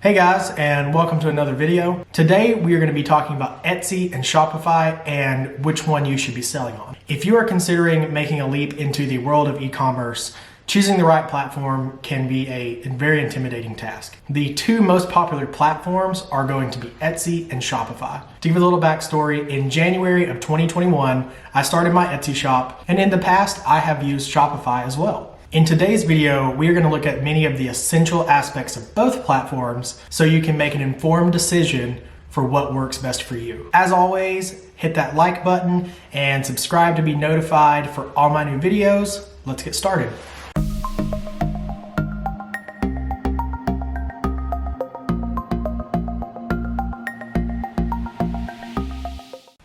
Hey guys, and welcome to another video. Today we are going to be talking about Etsy and Shopify and which one you should be selling on. If you are considering making a leap into the world of e-commerce, choosing the right platform can be a very intimidating task. The two most popular platforms are going to be Etsy and Shopify. To give you a little backstory, in January of 2021, I started my Etsy shop, and in the past, I have used Shopify as well. In today's video, we are going to look at many of the essential aspects of both platforms so you can make an informed decision for what works best for you. As always, hit that like button and subscribe to be notified for all my new videos. Let's get started.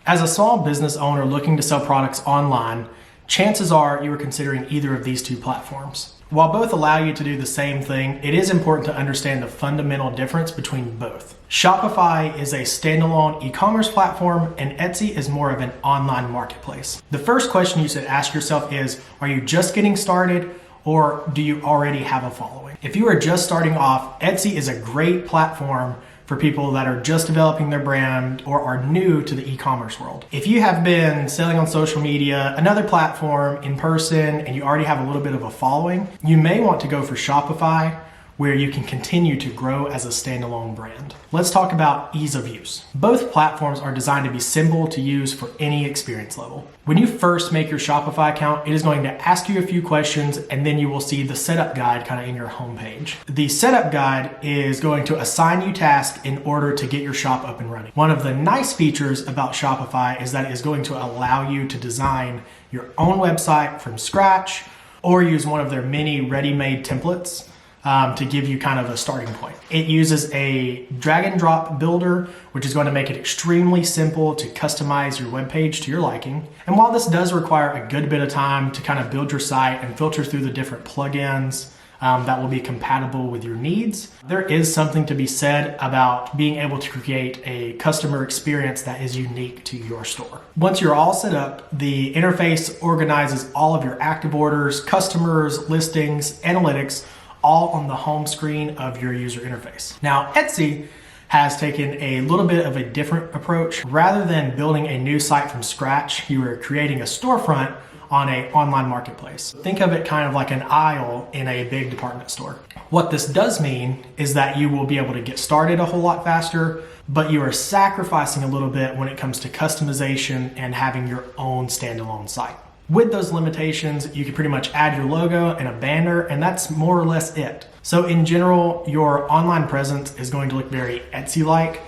As a small business owner looking to sell products online, chances are you are considering either of these two platforms. While both allow you to do the same thing, it is important to understand the fundamental difference between both. Shopify is a standalone e-commerce platform, and Etsy is more of an online marketplace. The first question you should ask yourself is, are you just getting started, or do you already have a following? If you are just starting off, Etsy is a great platform for people that are just developing their brand or are new to the e-commerce world. If you have been selling on social media, another platform, in person, and you already have a little bit of a following, you may want to go for Shopify, where you can continue to grow as a standalone brand. Let's talk about ease of use. Both platforms are designed to be simple to use for any experience level. When you first make your Shopify account, it is going to ask you a few questions, and then you will see the setup guide kind of in your homepage. The setup guide is going to assign you tasks in order to get your shop up and running. One of the nice features about Shopify is that it is going to allow you to design your own website from scratch or use one of their many ready-made templates to give you kind of a starting point. It uses a drag and drop builder, which is going to make it extremely simple to customize your webpage to your liking. And while this does require a good bit of time to kind of build your site and filter through the different plugins that will be compatible with your needs, there is something to be said about being able to create a customer experience that is unique to your store. Once you're all set up, the interface organizes all of your active orders, customers, listings, analytics, all on the home screen of your user interface. Now, Etsy has taken a little bit of a different approach. Rather than building a new site from scratch, you are creating a storefront on an online marketplace. Think of it kind of like an aisle in a big department store. What this does mean is that you will be able to get started a whole lot faster, but you are sacrificing a little bit when it comes to customization and having your own standalone site. With those limitations, you can pretty much add your logo and a banner, and that's more or less it. So in general, your online presence is going to look very Etsy-like,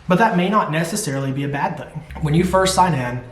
but that may not necessarily be a bad thing. When you first sign in,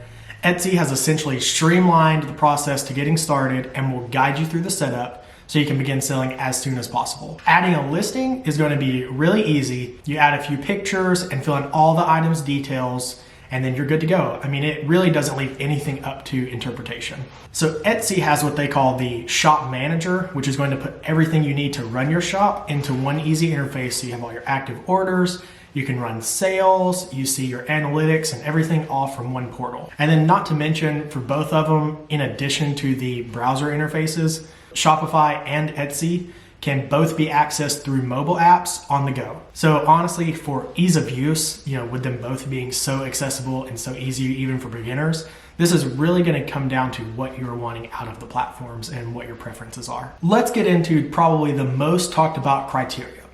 Etsy has essentially streamlined the process to getting started and will guide you through the setup so you can begin selling as soon as possible. Adding a listing is going to be really easy. You add a few pictures and fill in all the items details, and then you're good to go. I mean, it really doesn't leave anything up to interpretation. So Etsy has what they call the shop manager, which is going to put everything you need to run your shop into one easy interface. So you have all your active orders, you can run sales, you see your analytics and everything all from one portal. And then not to mention, for both of them, in addition to the browser interfaces, Shopify and Etsy can both be accessed through mobile apps on the go. So honestly, for ease of use, with them both being so accessible and so easy even for beginners, this is really gonna come down to what you're wanting out of the platforms and what your preferences are. Let's get into probably the most talked about criteria,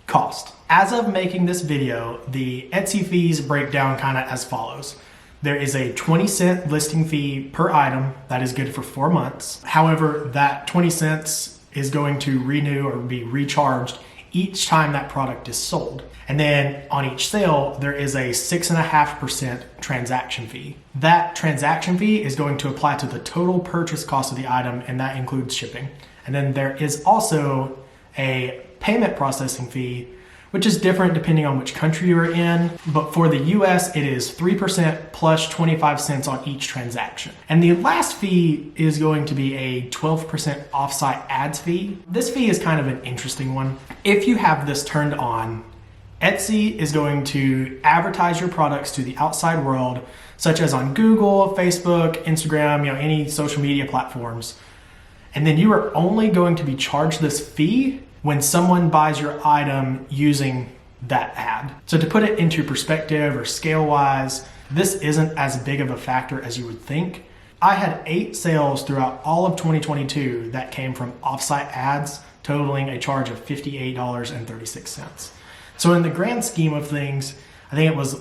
cost. As of making this video, the Etsy fees break down kind of as follows. There is a 20-cent listing fee per item that is good for 4 months. However, that 20 cents is going to renew or be recharged each time that product is sold. And then on each sale, there is a 6.5% transaction fee. That transaction fee is going to apply to the total purchase cost of the item, and that includes shipping. And then there is also a payment processing fee, which is different depending on which country you're in. But for the US, it is 3% plus 25 cents on each transaction. And the last fee is going to be a 12% offsite ads fee. This fee is kind of an interesting one. If you have this turned on, Etsy is going to advertise your products to the outside world, such as on Google, Facebook, Instagram, any social media platforms. And then you are only going to be charged this fee when someone buys your item using that ad. So to put it into perspective or scale wise, this isn't as big of a factor as you would think. I had 8 sales throughout all of 2022 that came from offsite ads, totaling a charge of $58.36. So in the grand scheme of things, I think it was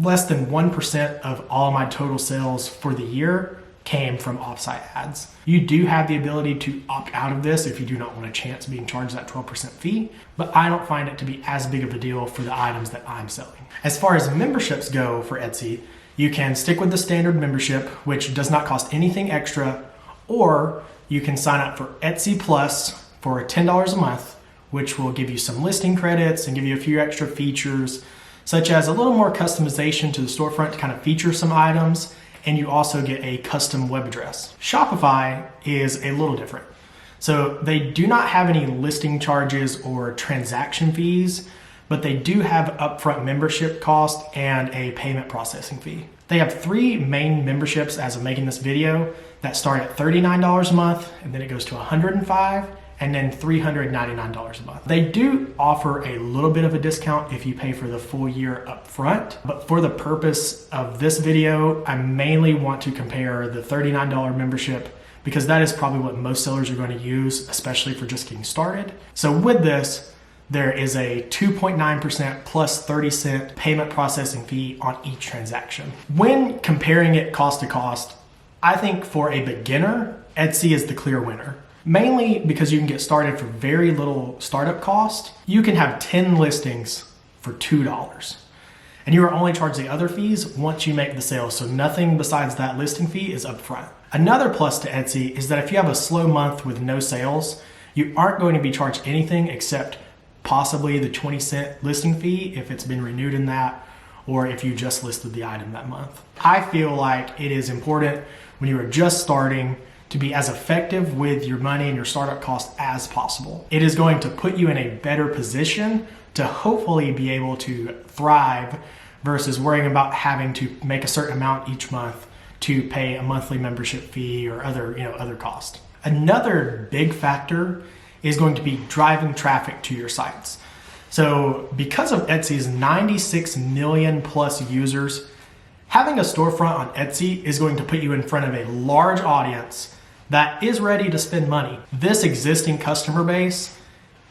less than 1% of all of my total sales for the year came from offsite ads. You do have the ability to opt out of this if you do not want a chance being charged that 12% fee, but I don't find it to be as big of a deal for the items that I'm selling. As far as memberships go for Etsy, you can stick with the standard membership, which does not cost anything extra, or you can sign up for Etsy Plus for $10 a month, which will give you some listing credits and give you a few extra features, such as a little more customization to the storefront to kind of feature some items, and you also get a custom web address. Shopify is a little different. So they do not have any listing charges or transaction fees, but they do have upfront membership cost and a payment processing fee. They have 3 main memberships as of making this video that start at $39 a month, and then it goes to $105 and then $399 a month. They do offer a little bit of a discount if you pay for the full year up front, but for the purpose of this video, I mainly want to compare the $39 membership because that is probably what most sellers are going to use, especially for just getting started. So with this, there is a 2.9% plus 30-cent payment processing fee on each transaction. When comparing it cost to cost, I think for a beginner, Etsy is the clear winner. Mainly because you can get started for very little startup cost. You can have 10 listings for $2. And you are only charged the other fees once you make the sale. So nothing besides that listing fee is upfront. Another plus to Etsy is that if you have a slow month with no sales, you aren't going to be charged anything except possibly the 20-cent listing fee if it's been renewed in that, or if you just listed the item that month. I feel like it is important when you are just starting to be as effective with your money and your startup costs as possible. It is going to put you in a better position to hopefully be able to thrive versus worrying about having to make a certain amount each month to pay a monthly membership fee or other cost. Another big factor is going to be driving traffic to your sites. So because of Etsy's 96 million plus users, having a storefront on Etsy is going to put you in front of a large audience that is ready to spend money. This existing customer base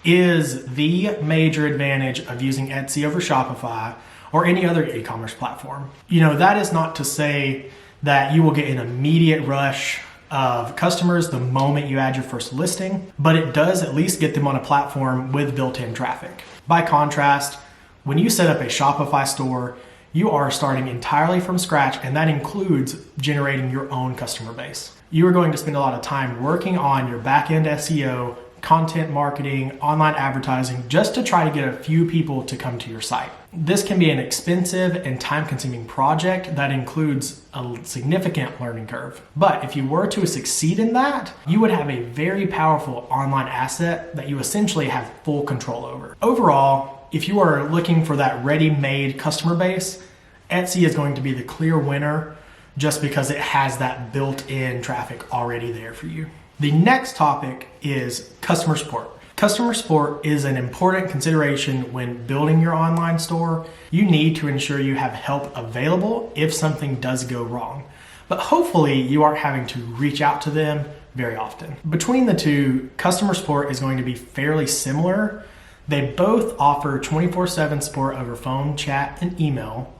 is the major advantage of using Etsy over Shopify or any other e-commerce platform. That is not to say that you will get an immediate rush of customers the moment you add your first listing, but it does at least get them on a platform with built-in traffic. By contrast, when you set up a Shopify store, you are starting entirely from scratch, and that includes generating your own customer base. You are going to spend a lot of time working on your back-end SEO, content marketing, online advertising, just to try to get a few people to come to your site. This can be an expensive and time-consuming project that includes a significant learning curve. But if you were to succeed in that, you would have a very powerful online asset that you essentially have full control over. Overall, if you are looking for that ready-made customer base, Etsy is going to be the clear winner just because it has that built-in traffic already there for you. The next topic is customer support. Customer support is an important consideration when building your online store. You need to ensure you have help available if something does go wrong. But hopefully you aren't having to reach out to them very often. Between the two, customer support is going to be fairly similar. They both offer 24/7 support over phone, chat, and email.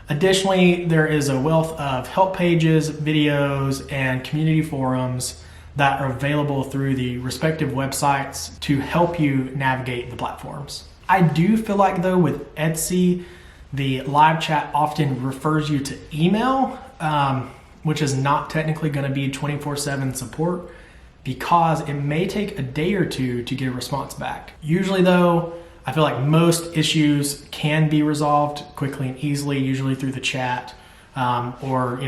Additionally, there is a wealth of help pages, videos, and community forums that are available through the respective websites to help you navigate the platforms. I do feel like though with Etsy, the live chat often refers you to email, which is not technically going to be 24/7 support because it may take a day or two to get a response back. Usually though, I feel like most issues can be resolved quickly and easily, usually through the chat or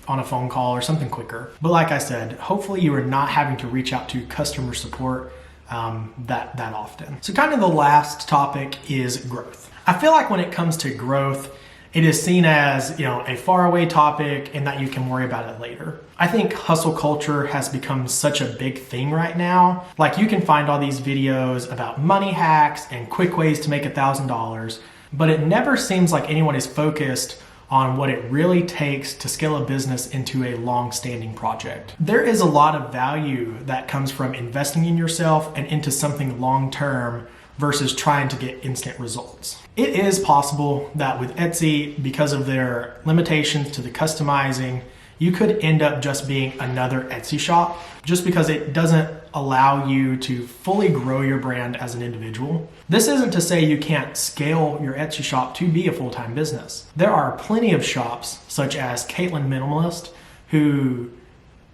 on a phone call or something quicker. But like I said, hopefully you are not having to reach out to customer support that often. So kind of the last topic is growth. I feel like when it comes to growth, It is seen as, a faraway topic and that you can worry about it later. I think hustle culture has become such a big thing right now. Like, you can find all these videos about money hacks and quick ways to make $1,000, but it never seems like anyone is focused on what it really takes to scale a business into a long-standing project. There is a lot of value that comes from investing in yourself and into something long-term versus trying to get instant results. It is possible that with Etsy, because of their limitations to the customizing, you could end up just being another Etsy shop just because it doesn't allow you to fully grow your brand as an individual. This isn't to say you can't scale your Etsy shop to be a full-time business. There are plenty of shops, such as Caitlin Minimalist, who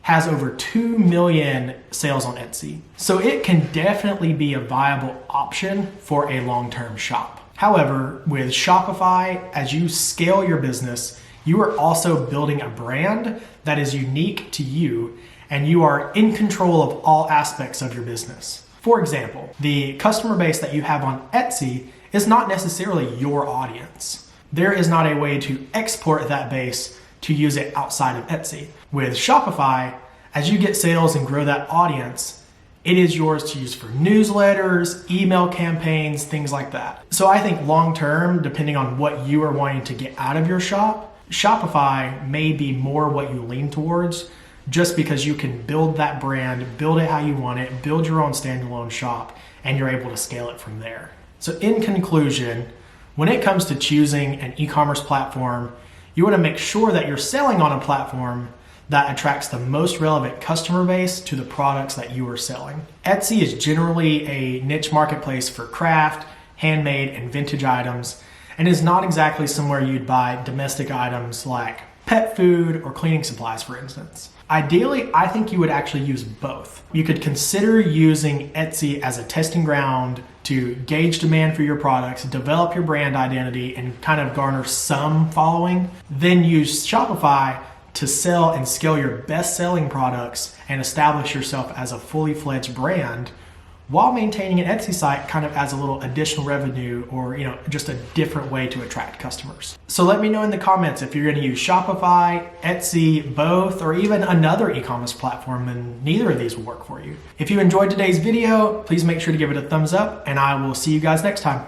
has over 2 million sales on Etsy. So it can definitely be a viable option for a long-term shop. However, with Shopify, as you scale your business, you are also building a brand that is unique to you, and you are in control of all aspects of your business. For example, the customer base that you have on Etsy is not necessarily your audience. There is not a way to export that base to use it outside of Etsy. With Shopify, as you get sales and grow that audience, it is yours to use for newsletters, email campaigns, things like that. So I think long-term, depending on what you are wanting to get out of your shop, Shopify may be more what you lean towards, just because you can build that brand, build it how you want it, build your own standalone shop, and you're able to scale it from there. So in conclusion, when it comes to choosing an e-commerce platform, you want to make sure that you're selling on a platform that attracts the most relevant customer base to the products that you are selling. Etsy is generally a niche marketplace for craft, handmade, and vintage items, and is not exactly somewhere you'd buy domestic items like pet food or cleaning supplies, for instance. Ideally, I think you would actually use both. You could consider using Etsy as a testing ground to gauge demand for your products, develop your brand identity, and kind of garner some following. Then use Shopify to sell and scale your best-selling products and establish yourself as a fully fledged brand, while maintaining an Etsy site kind of as a little additional revenue, or just a different way to attract customers. So let me know in the comments if you're going to use Shopify, Etsy, both, or even another e-commerce platform, and neither of these will work for you. If you enjoyed today's video, please make sure to give it a thumbs up, and I will see you guys next time.